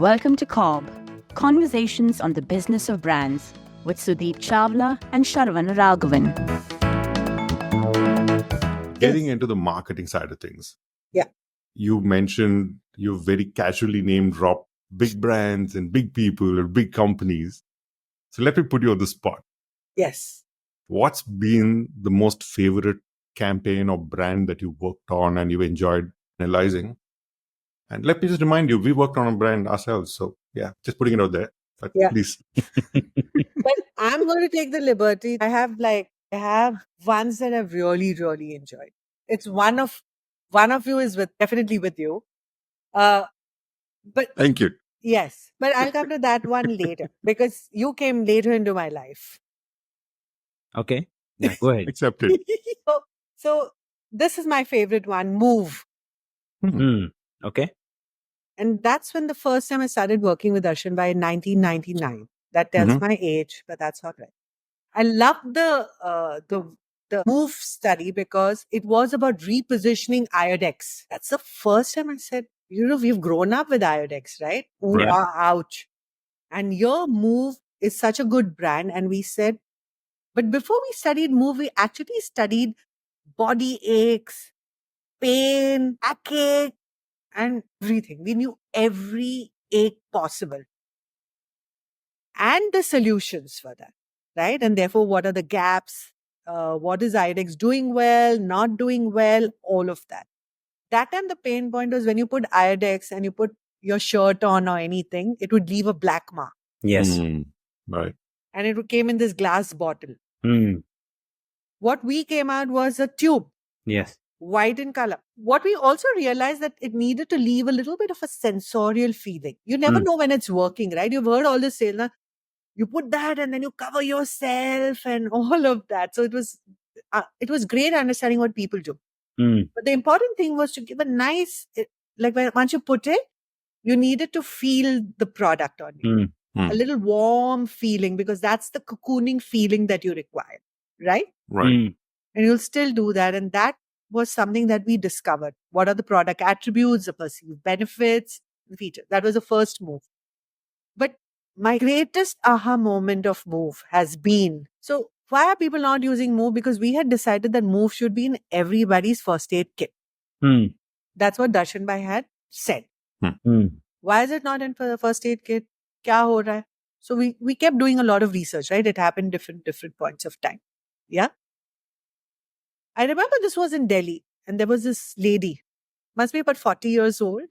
Welcome to CoBB, Conversations on the Business of Brands with Sudeep Chawla and Sharavan Raghavan. Getting into the marketing side of things. Yeah. You mentioned you very casually name drop big brands and big people or big companies. So let me put you on the spot. Yes. What's been the most favorite campaign or brand that you worked on and you enjoyed analyzing? And let me just remind you, we worked on a brand ourselves. So yeah, just putting it out there. But Yeah. please. But I'm going to take the liberty. I have ones that I've really, really enjoyed. It's one of you is definitely with you. But Thank you. yes, but I'll come to that one later because you came later into my life. Okay. Yeah, go ahead. Accepted. So this is my favorite one, Moov. Okay. And that's when the first time I started working with Darshan by 1999. That tells my age, but that's all right. I love the Moov study because it was about repositioning Iodex. That's the first time I said, we've grown up with Iodex, right? Ooh, Yeah. ouch. And your Moov is such a good brand. And we said, but before we studied Moov, we actually studied body aches, pain, backache, and everything. We knew every ache possible and the solutions for that, right? And therefore, what are the gaps? What is IDEX doing well, not doing well, all of that. That time, the pain point was when you put IDEX and you put your shirt on or anything, it would leave a black mark. Yes. Right. And it came in this glass bottle. Mm. What we came out was a tube, Yes. white in color. What we also realized that it needed to leave a little bit of a sensorial feeling. You never know when it's working, right? You've heard all this sales. Now, you put that and then you cover yourself and all of that. So it was great understanding what people do. But the important thing was to give a nice, once you put it, you needed to feel the product on you. A little warm feeling because that's the cocooning feeling that you require, right? Right. And you'll still do that. And that was something that we discovered. What are the product attributes, the perceived benefits, the features? That was the first move. But my greatest aha moment of Moov has been, so why are people not using Moov? Because we had decided that Moov should be in everybody's first aid kit. That's what Darshan Bhai had said. Why is it not in the first aid kit? Kya ho raha hai? So we kept doing a lot of research, right? It happened different points of time. Yeah. I remember this was in Delhi and there was this lady, must be about 40 years old.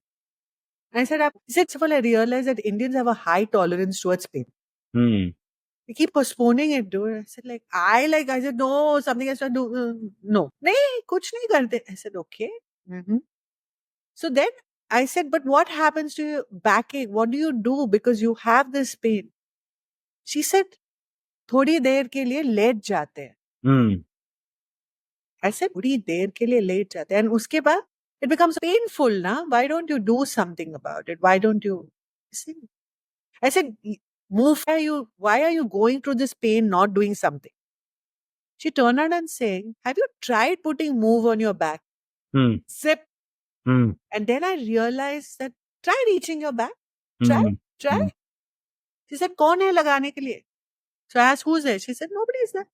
And I said, first of all, I realized that Indians have a high tolerance towards pain. We keep postponing it, dude. I said, I said, no, something has to do. No. Nahi, kuch nahi karte. I said, okay. So then I said, but what happens to your backache? What do you do? Because you have this pain. She said, थोड़ी देर के लिए late जाते हैं. I said, थोड़ी देर के लिए late जाते हैं. And उसके बाद, it becomes painful, na? Why don't you do something about it? Why don't you? I said, Moov, why are you going through this pain not doing something? She turned around and saying, have you tried putting Moov on your back? Zip. And then I realized that, try reaching your back. Try. She said, कौन है लगाने के लिए? So I asked, who's there? She said, nobody is there.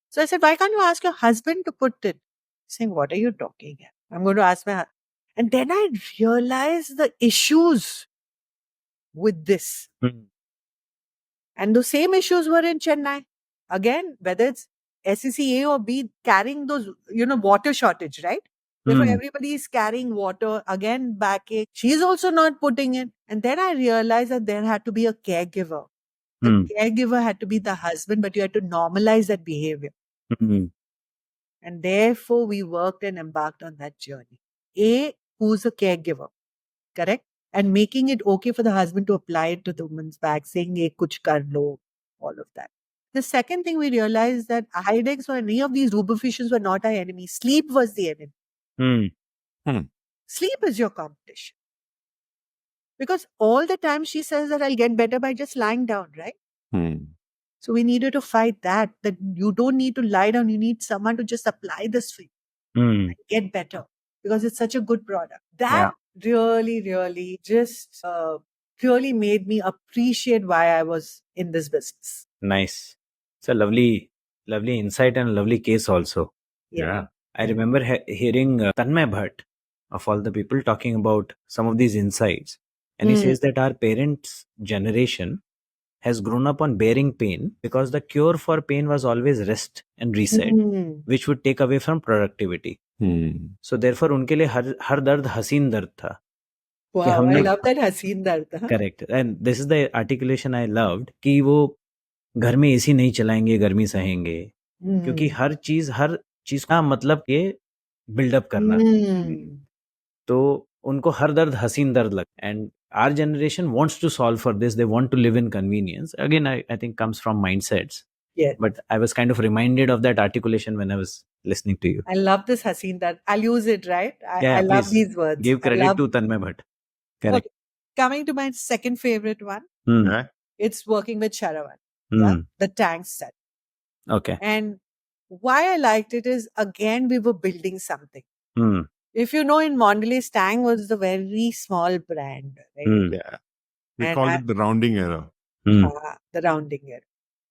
So I said, why can't you ask your husband to put it? Saying, what are you talking about? I'm going to ask my husband. And then I realized the issues with this. And the same issues were in Chennai. Again, whether it's SEC A or B, carrying those, water shortage, right? Therefore, everybody is carrying water. Again, backache. She's also not putting it. And then I realized that there had to be a caregiver. The caregiver had to be the husband, but you had to normalize that behavior. And therefore, we worked and embarked on that journey. A, who's a caregiver, correct? And making it okay for the husband to apply it to the woman's back, saying, "Hey, kuch kar lo," all of that. The second thing we realized that Hydex or any of these rubifications were not our enemy. Sleep was the enemy. Sleep is your competition. Because all the time she says that I'll get better by just lying down, right? So we needed to fight that you don't need to lie down. You need someone to just apply this for you and get better because it's such a good product. That really, really just really made me appreciate why I was in this business. Nice. It's a lovely insight and a lovely case also. Yeah. I remember hearing Tanmay Bhatt, of all the people, talking about some of these insights. And he says that our parents' generation has grown up on bearing pain because the cure for pain was always rest and reset, which would take away from productivity. So therefore, उनके लिए हर दर्द हसीन दर्द था. Wow, I love that Haseen Dard. Correct. And this is the articulation I loved, कि वो घर में एसी नहीं चलाएंगे, गर्मी सहेंगे, क्योंकि हर चीज का मतलब ये बिल्डअप करना. तो उनको हर दर्द हसीन दर्द लग. And our generation wants to solve for this. They want to live in convenience. Again, I think comes from mindsets. Yeah. But I was kind of reminded of that articulation when I was listening to you. I love this Haseen Dard. I'll use it, right? I love these words. Give credit to Tanmay Bhatt. Correct. Okay. Coming to my second favorite one, Yeah. it's working with Sharavan. Yeah? The tank set. Okay. And why I liked it is, again, we were building something. If you know, in Mondelez, Tang was a very small brand, right? Yeah. We And call it the rounding error. The rounding error.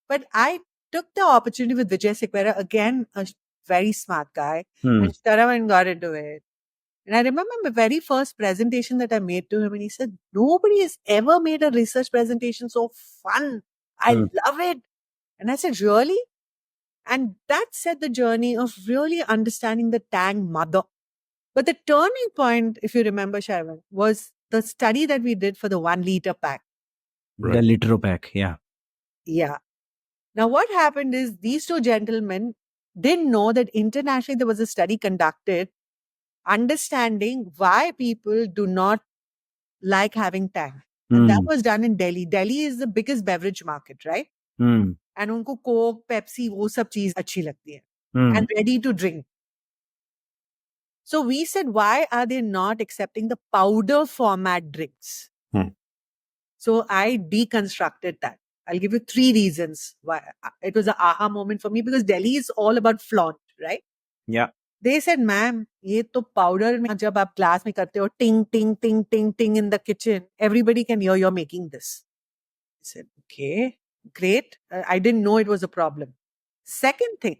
But I took the opportunity with Vijay Sequeira, again, a very smart guy, and Sharavan got into it. And I remember my very first presentation that I made to him, and he said, nobody has ever made a research presentation so fun. I love it. And I said, really? And that set the journey of really understanding the Tang mother. But the turning point, if you remember, Sharavan, was the study that we did for the 1 liter pack. Right. The litro pack, yeah. Yeah. Now, what happened is these two gentlemen didn't know that internationally there was a study conducted understanding why people do not like having Tang. And that was done in Delhi. Delhi is the biggest beverage market, right? And unko Coke, Pepsi, wo sab cheez achhi lagti hai. And ready to drink. So we said, why are they not accepting the powder format drinks? So I deconstructed that. I'll give you 3 reasons why. It was an aha moment for me because Delhi is all about flaunt, right? Yeah. They said, ma'am, ये तो powder में जब आप glass में करते हो, ting, ting, ting, ting, ting in the kitchen, everybody can hear you're making this. I said, okay, great. I didn't know it was a problem. Second thing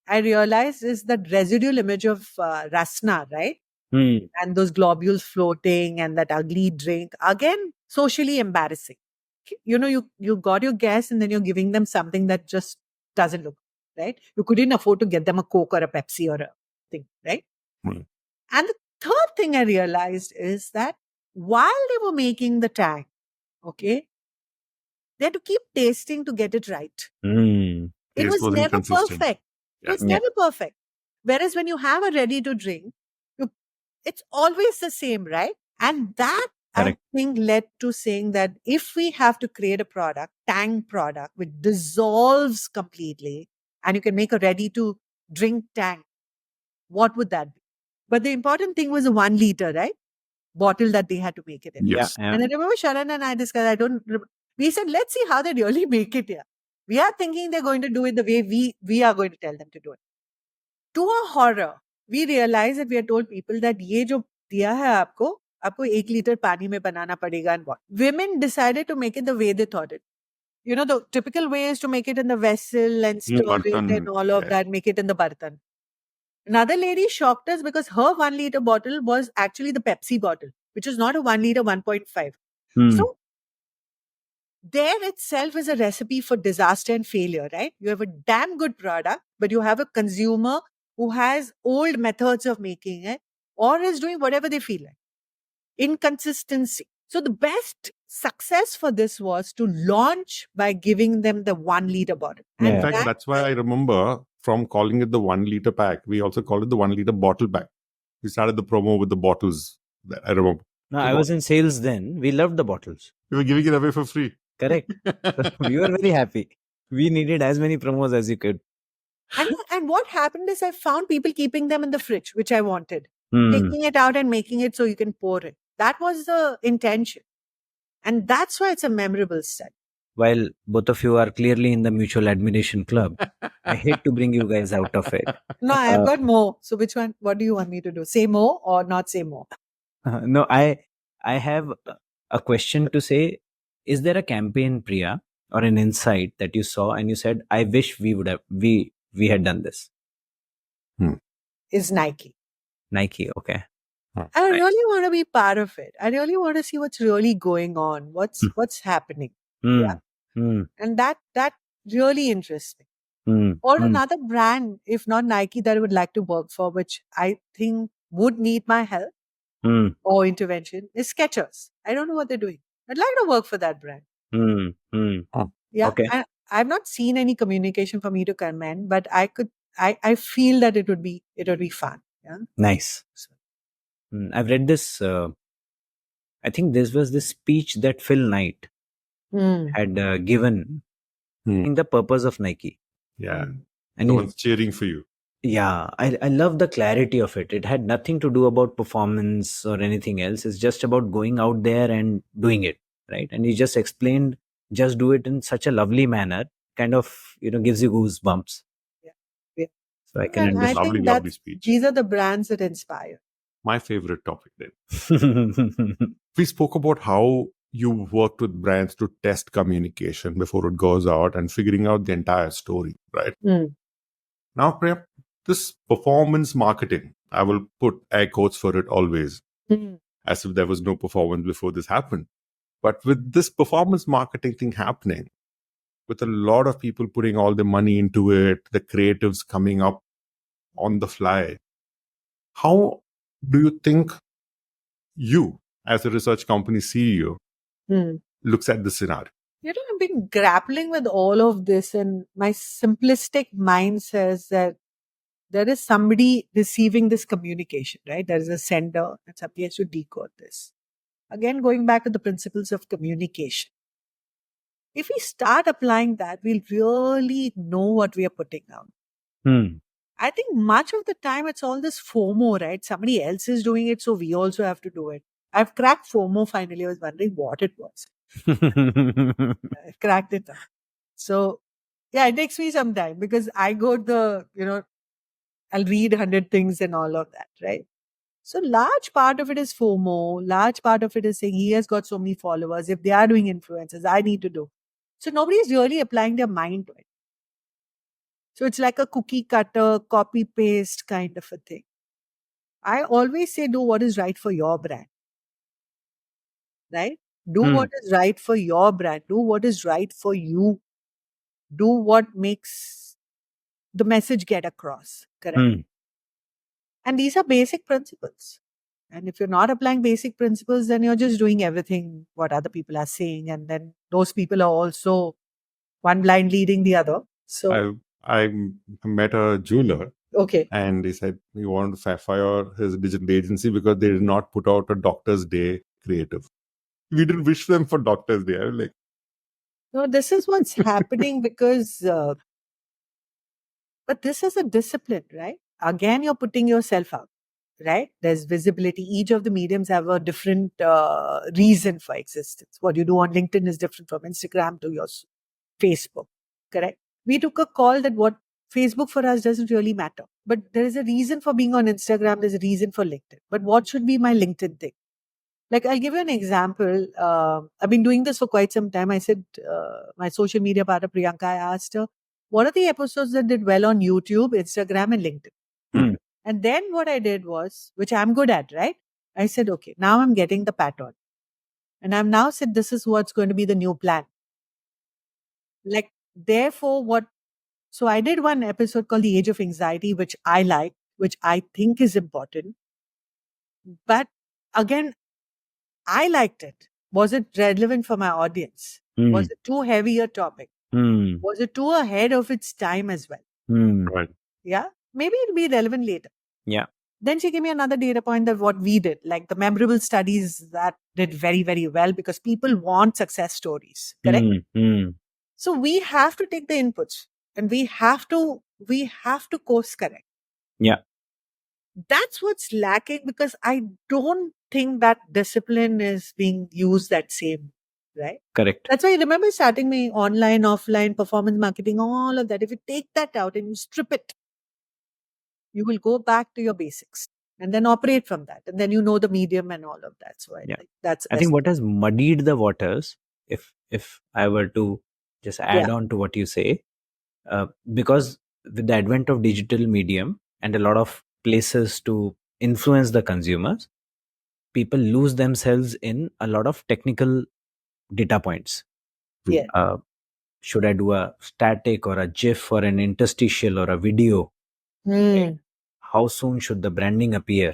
I realized is that residual image of Rasna, right? And those globules floating and that ugly drink. Again, socially embarrassing. You know, you got your guests and then you're giving them something that just doesn't look right. You couldn't afford to get them a Coke or a Pepsi or a thing, right? And the third thing I realized is that while they were making the Tang, okay, they had to keep tasting to get it right. It Taste was was never inconsistent. perfect. It was never perfect. Whereas when you have a ready to drink, it's always the same, right? And that Correct. I think led to saying that if we have to create a product, Tang product, which dissolves completely, and you can make a ready to drink Tang, what would that be? But the important thing was a 1 liter, right? Bottle that they had to make it in. Yes. Yeah. And I remember Sharan and I discussed, we said, let's see how they really make it here. We are thinking they're going to do it the way we are going to tell them to do it. To our horror, we realized that we had told people that ये जो दिया है आपको 1 liter पानी में बनाना पड़ेगा and what. Women decided to make it the way they thought it. You know, the typical way is to make it in the vessel and stir it Bartan, and all of that, make it in the bartan. Another lady shocked us because her 1 liter bottle was actually the Pepsi bottle, which is not a 1 liter 1.5. So there itself is a recipe for disaster and failure, right? You have a damn good product, but you have a consumer who has old methods of making it or is doing whatever they feel like. Inconsistency. So the best success for this was to launch by giving them the 1 liter bottle. In fact, that's why I remember from calling it the 1 liter pack, we also called it the 1 liter bottle pack. We started the promo with the bottles. I remember. No, I was in sales then. We loved the bottles. We were giving it away for free. Correct. We were very happy. We needed as many promos as you could. And what happened is I found people keeping them in the fridge, which I wanted. Taking it out and making it so you can pour it. That was the intention. And that's why it's a memorable study. While both of you are clearly in the mutual admiration club, I hate to bring you guys out of it. No, I've got more. So which one? What do you want me to do? Say more or not say more? No, I have a question to say, is there a campaign, Priya, or an insight that you saw and you said, I wish we had done this? Is Nike. Nike, okay. I Nice. really want to be part of it. I really want to see what's really going on, what's happening. Yeah. And that really interests me. Or another brand, if not Nike, that I would like to work for, which I think would need my help or intervention, is Skechers. I don't know what they're doing. I'd like to work for that brand. Yeah. Okay. I've not seen any communication for me to comment, but I feel that it would be fun. Yeah. Nice. I've read this. I think this was the speech that Phil Knight had given in the purpose of Nike. Yeah. And No one's cheering for you. Yeah, I love the clarity of it. It had nothing to do about performance or anything else. It's just about going out there and doing it, right? And he just explained, just do it in such a lovely manner, kind of, gives you goosebumps. Yeah. So I can And I understand. think Lovely speech. these are the brands that inspire. My favorite topic then. We spoke about how you worked with brands to test communication before it goes out and figuring out the entire story, right? Now, Priya, this performance marketing, I will put air quotes for it always, as if there was no performance before this happened. But with this performance marketing thing happening, with a lot of people putting all their money into it, the creatives coming up on the fly, how do you think you, as a research company CEO, looks at this scenario? I've been grappling with all of this, and my simplistic mind says that there is somebody receiving this communication, right? There is a sender, and somebody has to decode this. Again, going back to the principles of communication. If we start applying that, we'll really know what we are putting out. I think much of the time it's all this FOMO, right? Somebody else is doing it, so we also have to do it. I've cracked FOMO finally. I was wondering what it was. I've cracked it. So, yeah, it takes me some time because I go I'll read 100 things and all of that, right? So, large part of it is FOMO. Large part of it is saying he has got so many followers. If they are doing influencers, I need to do. So, nobody's really applying their mind to it. So, it's like a cookie cutter, copy paste kind of a thing. I always say do what is right for your brand, right? Do what is right for your brand. Do what is right for you. Do what makes the message get across, correct? And these are basic principles. And if you're not applying basic principles, then you're just doing everything what other people are saying. And then those people are also one blind leading the other. So I met a jeweler. Okay. And he said he wanted to fire his digital agency because they did not put out a Doctor's Day creative. We didn't wish them for Doctor's Day. I was like, no, this is what's happening because, but this is a discipline, right? Again, you're putting yourself out, right? There's visibility. Each of the mediums have a different reason for existence. What you do on LinkedIn is different from Instagram to your Facebook, correct? We took a call that what Facebook for us doesn't really matter. But there is a reason for being on Instagram. There's a reason for LinkedIn. But what should be my LinkedIn thing? Like, I'll give you an example. I've been doing this for quite some time. I said, my social media partner, Priyanka, I asked her, what are the episodes that did well on YouTube, Instagram, and LinkedIn? And then what I did was, which I'm good at, right? I said, okay, now I'm getting the pattern. And I've now said, this is what's going to be the new plan. Like, therefore, so I did one episode called The Age of Anxiety, which I like, which I think is important. But again, I liked it. Was it relevant for my audience? Was it too heavy a topic? Was it too ahead of its time as well? right. Yeah. Maybe it'll be relevant later. Yeah. Then she gave me another data point that what we did, like the memorable studies that did very, very well because people want success stories. Correct? So we have to take the inputs and we have to course correct. Yeah. That's what's lacking because I don't think that discipline is being used that same, right? Correct. That's why I remember starting my online, offline, performance marketing, all of that. If you take that out and you strip it, you will go back to your basics. and then operate from that. And then you know the medium and all of that. So I Yeah. think that's I think what has muddied the waters, if I were to just add on to what you say, because with the advent of digital medium and a lot of places to influence the consumers, people lose themselves in a lot of technical data points. Yeah. Should I do a static or a GIF or an interstitial or a video? Hmm. How soon should the branding appear?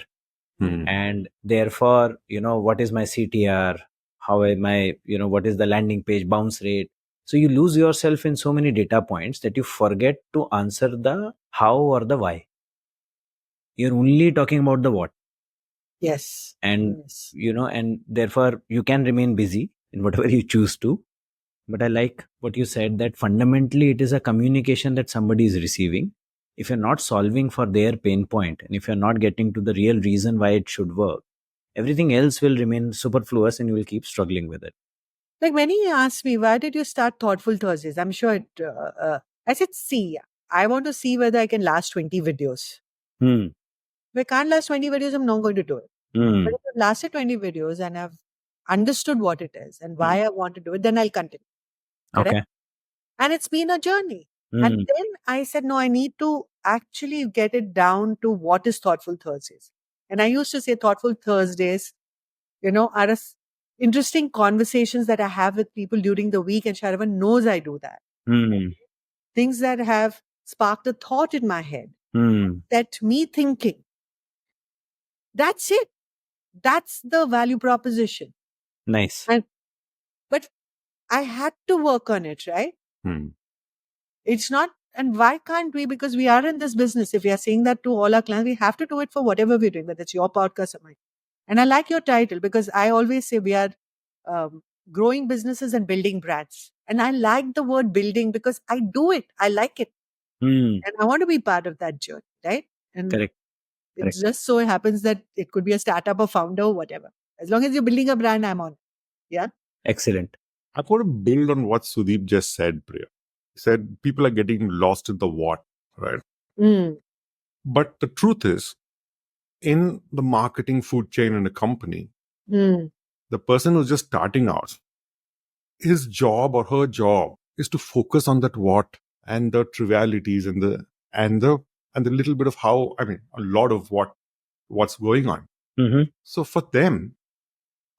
Hmm. And therefore, what is my CTR? How am I, what is the landing page bounce rate? So you lose yourself in so many data points that you forget to answer the how or the why. You're only talking about the what. Yes. And Yes. and therefore you can remain busy in whatever you choose to. But I like what you said, that fundamentally it is a communication that somebody is receiving. If you're not solving for their pain point, and if you're not getting to the real reason why it should work, everything else will remain superfluous and you will keep struggling with it. Like many asked me, why did you start Thoughtful Thursdays? I'm sure I said, see, I want to see whether I can last 20 videos. Hmm. If I can't last 20 videos, I'm not going to do it. Hmm. But if I've lasted 20 videos and I've understood what it is and why I want to do it, then I'll continue. Correct? Okay. And it's been a journey. Hmm. And then I said, no, I need to actually get it down to what is Thoughtful Thursdays. And I used to say Thoughtful Thursdays, are interesting conversations that I have with people during the week. And Sharavan knows I do that. Hmm. Things that have sparked a thought in my head, Hmm. set me thinking. That's it. That's the value proposition. Nice. But I had to work on it, right? Hmm. It's not, and why can't we? Because we are in this business. If we are saying that to all our clients, we have to do it for whatever we're doing, whether it's your podcast or mine. And I like your title because I always say we are growing businesses and building brands. And I like the word building because I do it. I like it. Hmm. And I want to be part of that journey, right? And Correct. it Correct. just so happens that it could be a startup or founder or whatever. As long as you're building a brand, I'm on. Yeah. Excellent. I want to build on what Sudeep just said, Priya. He said people are getting lost in the what, right? Mm. But the truth is, in the marketing food chain in a company, Mm. the person who's just starting out, his job or her job is to focus on that what and the trivialities and the little bit of how, a lot of what's going on. Mm-hmm. So for them,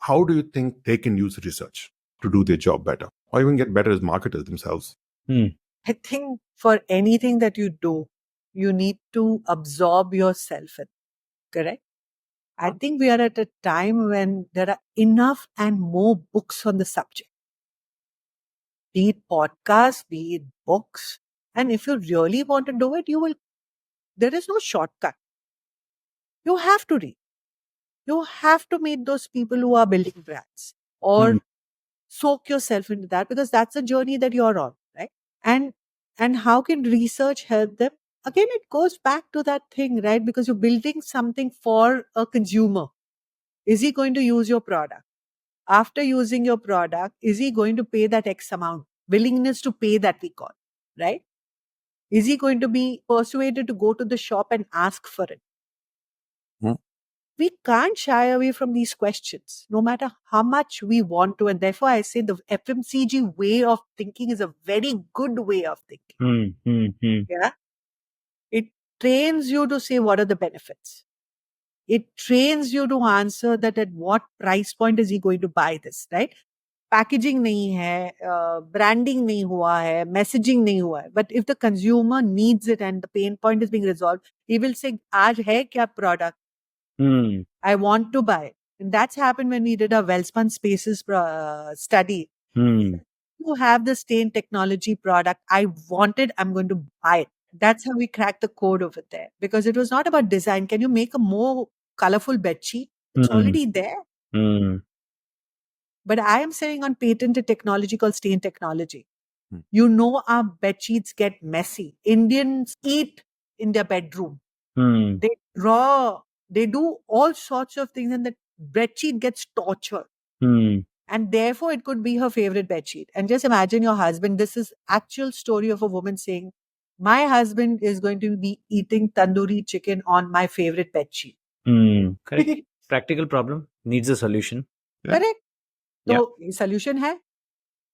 how do you think they can use research to do their job better or even get better as marketers themselves? Hmm. I think for anything that you do, you need to absorb yourself in. Correct? I think we are at a time when there are enough and more books on the subject. Be it podcasts, be it books. And if you really want to do it, there is no shortcut. You have to read. You have to meet those people who are building brands or Hmm. soak yourself into that because that's the journey that you're on, right? And how can research help them? Again, it goes back to that thing, right? Because you're building something for a consumer. Is he going to use your product? After using your product, is he going to pay that X amount? Willingness to pay that we call, right? Is he going to be persuaded to go to the shop and ask for it? Hmm. We can't shy away from these questions, no matter how much we want to. And therefore, I say the FMCG way of thinking is a very good way of thinking. Hmm. Hmm. Hmm. Yeah. It trains you to say what are the benefits. It trains you to answer that at what price point is he going to buy this, right? Packaging nahi hai, branding nahi hua hai, messaging nahi hua hai. But if the consumer needs it and the pain point is being resolved, he will say, aaj hai kya product? Hmm. I want to buy it. And that's happened when we did a Wellspun Spaces study. Hmm. You have the stain technology product. I want it. I'm going to buy it. That's how we cracked the code over there. Because it was not about design. Can you make a more colorful bed sheet? It's Hmm. already there. Hmm. But I am saying on patented technology called stain technology. Hmm. You know our bed sheets get messy. Indians eat in their bedroom. Hmm. They draw. They do all sorts of things and the bed sheet gets tortured. Hmm. And therefore, it could be her favorite bedsheet. And just imagine your husband. This is actual story of a woman saying, my husband is going to be eating tandoori chicken on my favorite bedsheet. Correct. Practical problem needs a solution. Yeah. Correct. Yeah. So solution hai.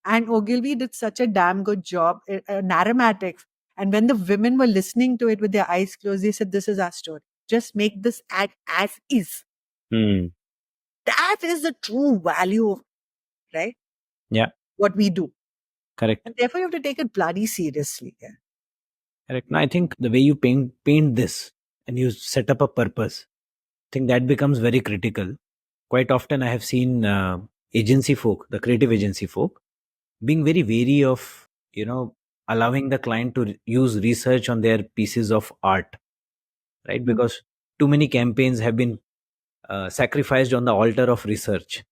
And Ogilvy did such a damn good job in aromatics. And when the women were listening to it with their eyes closed, they said, "This is our story. Just make this act as is." Hmm. That is the true value of, right? Yeah. What we do. Correct. And therefore, you have to take it bloody seriously. Yeah. Correct. Now, I think the way you paint this and you set up a purpose, I think that becomes very critical. Quite often, I have seen agency folk, the creative agency folk, being very wary of allowing the client to use research on their pieces of art, right? Because too many campaigns have been sacrificed on the altar of research.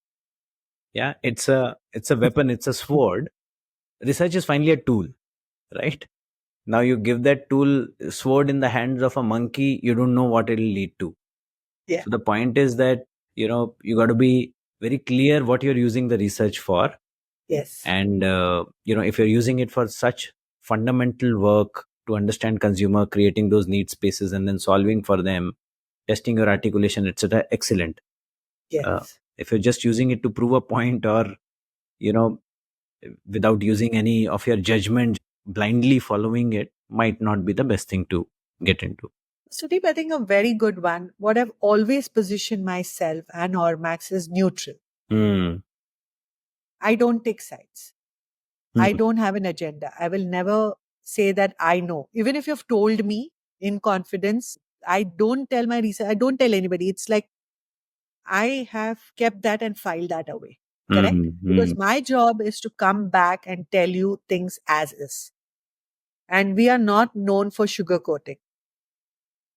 Yeah, it's a weapon, it's a sword. Research is finally a tool, right? Now you give that tool sword in the hands of a monkey, you don't know what it'll lead to. Yeah. So the point is that you got to be very clear what you're using the research for. Yes. And if you're using it for such fundamental work to understand consumer, creating those need spaces and then solving for them, testing your articulation, etc., excellent. Yes. If you're just using it to prove a point, or without using any of your judgment, blindly following it might not be the best thing to get into. Sudeep, I think a very good one. What I've always positioned myself and Ormax is neutral. I don't take sides. I don't have an agenda. I will never say that I know. Even if you've told me in confidence, I don't tell my research. I don't tell anybody. It's like I have kept that and filed that away. Correct? Because my job is to come back and tell you things as is. And we are not known for sugarcoating.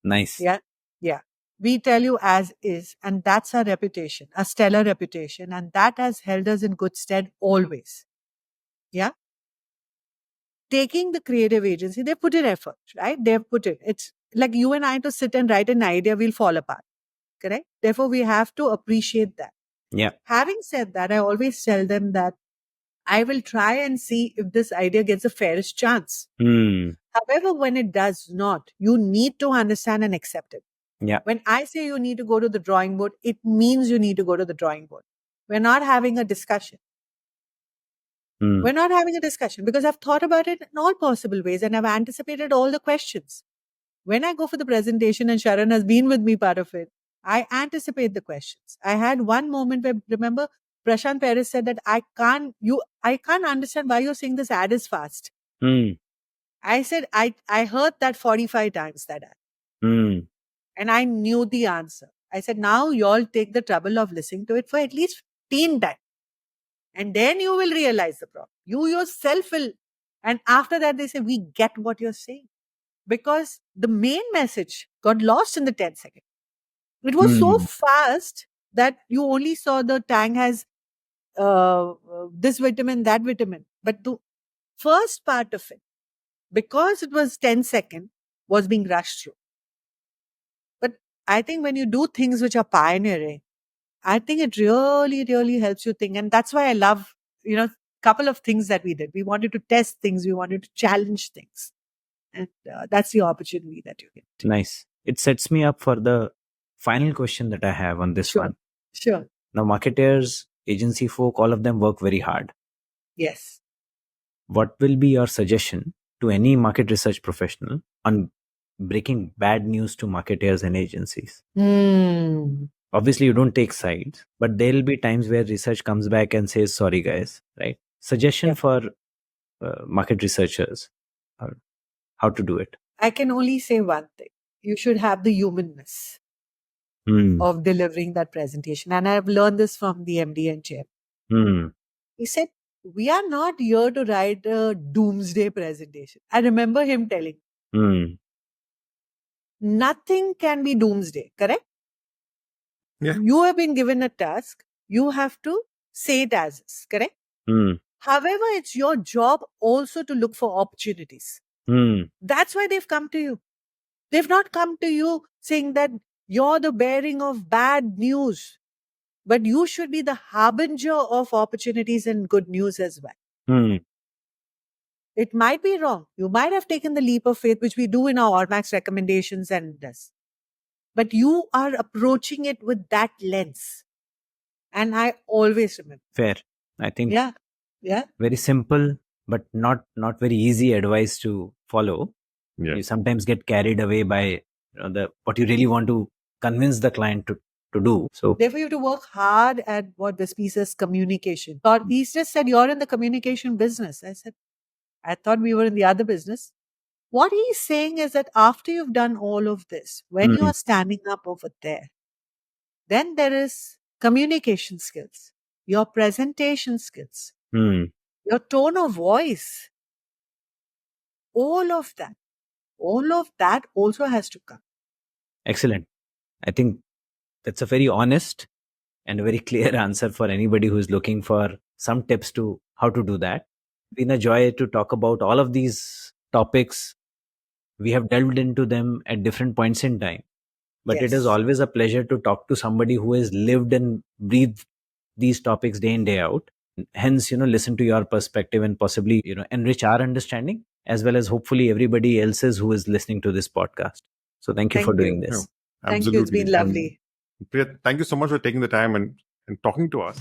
Nice. Yeah. Yeah. We tell you as is. And that's our reputation, a stellar reputation. And that has held us in good stead always. Yeah. Taking the creative agency, they put in effort, right? They've put in. It's like you and I to sit and write an idea, we'll fall apart. Correct? Therefore, we have to appreciate that. Yeah. Having said that, I always tell them that I will try and see if this idea gets the fairest chance. However, when it does not, you need to understand and accept it. Yeah. When I say you need to go to the drawing board, it means you need to go to the drawing board. We're not having a discussion. We're not having a discussion because I've thought about it in all possible ways and I've anticipated all the questions. When I go for the presentation, and Sharon has been with me part of it, I anticipate the questions. I had one moment where, remember, Prashant Paris said that I can't understand why you're saying this ad is fast. I said, I heard that 45 times, that ad. And I knew the answer. I said, now you all take the trouble of listening to it for at least 15 times. And then you will realize the problem. You yourself will. And after that, they say, we get what you're saying. Because the main message got lost in the 10 seconds. It was so fast that you only saw the tang has this vitamin, that vitamin. But the first part of it, because it was 10 seconds, was being rushed through. But I think when you do things which are pioneering, I think it really, really helps you think. And that's why I love, couple of things that we did. We wanted to test things. We wanted to challenge things. And that's the opportunity that you get. Nice. It sets me up for the final question that I have on this one. Sure. Now, marketers, agency folk, all of them work very hard. Yes. What will be your suggestion to any market research professional on breaking bad news to marketers and agencies? Obviously, you don't take sides, but there will be times where research comes back and says, sorry, guys, right? Suggestion for market researchers, how to do it. I can only say one thing. You should have the humanness of delivering that presentation. And I've learned this from the MD and chair. He said, we are not here to write a doomsday presentation. I remember him telling, nothing can be doomsday, correct? Yeah. You have been given a task. You have to say it as is, correct? However, it's your job also to look for opportunities. That's why they've come to you. They've not come to you saying that you're the bearing of bad news, but you should be the harbinger of opportunities and good news as well. It might be wrong. You might have taken the leap of faith, which we do in our Ormax recommendations and this. But you are approaching it with that lens. And I always remember. Fair. I think Yeah. Yeah. very simple, but not very easy advice to follow. Yeah. You sometimes get carried away by what you really want to convince the client to do. So Therefore, you have to work hard at what this piece is communication. Or he just said, you're in the communication business. I said, I thought we were in the other business. What he's saying is that after you've done all of this, when you are standing up over there, then there is communication skills, your presentation skills, your tone of voice, all of that also has to come. Excellent. I think that's a very honest and a very clear answer for anybody who is looking for some tips to how to do that. It's been a joy to talk about all of these topics. We have delved into them at different points in time, but it is Yes. always a pleasure to talk to somebody who has lived and breathed these topics day in, day out. Hence, listen to your perspective and possibly, enrich our understanding as well as hopefully everybody else's who is listening to this podcast. So thank you Thank for you. doing this. Thank you. It's been lovely. And Priya, thank you so much for taking the time and talking to us.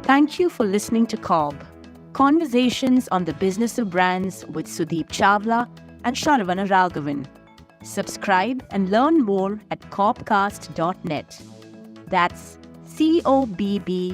Thank you for listening to CoBB, Conversations on the Business of Brands with Sudeep Chawla and Sharavana Raghavan. Subscribe and learn more at cobcast.net. That's CoBBcast.net.